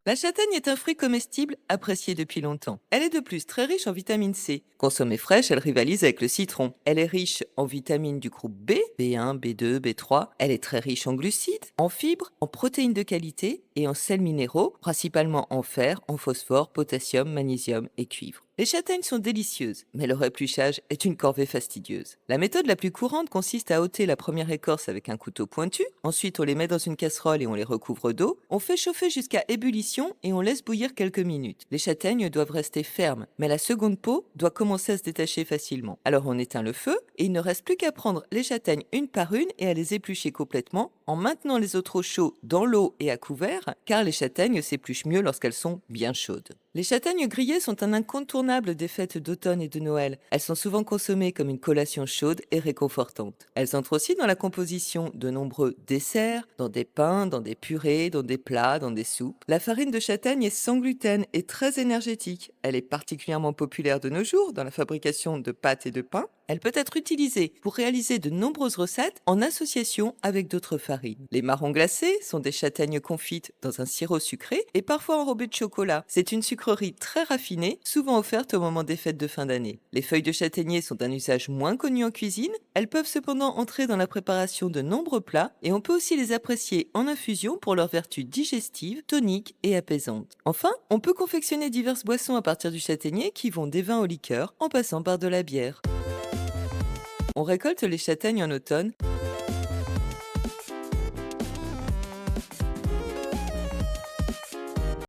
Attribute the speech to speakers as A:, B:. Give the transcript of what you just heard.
A: La châtaigne est un fruit comestible apprécié depuis longtemps. Elle est de plus très riche en vitamine C. Consommée fraîche, elle rivalise avec le citron. Elle est riche en vitamines du groupe B, B1, B2, B3. Elle est très riche en glucides, en fibres, en protéines de qualité et en sels minéraux, principalement en fer, en phosphore, potassium, magnésium et cuivre. Les châtaignes sont délicieuses, mais leur épluchage est une corvée fastidieuse. La méthode la plus courante consiste à ôter la première écorce avec un couteau pointu, ensuite on les met dans une casserole et on les recouvre d'eau, on fait chauffer jusqu'à ébullition et on laisse bouillir quelques minutes. Les châtaignes doivent rester fermes, mais la seconde peau doit commencer à se détacher facilement. Alors on éteint le feu et il ne reste plus qu'à prendre les châtaignes une par une et à les éplucher complètement en maintenant les os trop chauds dans l'eau et à couvert, car les châtaignes s'épluchent mieux lorsqu'elles sont bien chaudes. Les châtaignes grillées sont un incontournable des fêtes d'automne et de Noël. Elles sont souvent consommées comme une collation chaude et réconfortante. Elles entrent aussi dans la composition de nombreux desserts, dans des pains, dans des purées, dans des plats, dans des soupes. La farine de châtaigne est sans gluten et très énergétique. Elle est particulièrement populaire de nos jours dans la fabrication de pâtes et de pains. Elle peut être utilisée pour réaliser de nombreuses recettes en association avec d'autres farines. Les marrons glacés sont des châtaignes confites dans un sirop sucré et parfois enrobées de chocolat. C'est une sucrerie très raffinée, souvent offerte au moment des fêtes de fin d'année. Les feuilles de châtaignier sont d'un usage moins connu en cuisine. Elles peuvent cependant entrer dans la préparation de nombreux plats et on peut aussi les apprécier en infusion pour leurs vertus digestives, toniques et apaisantes. Enfin, on peut confectionner diverses boissons à partir du châtaignier qui vont des vins aux liqueurs en passant par de la bière. On récolte les châtaignes en automne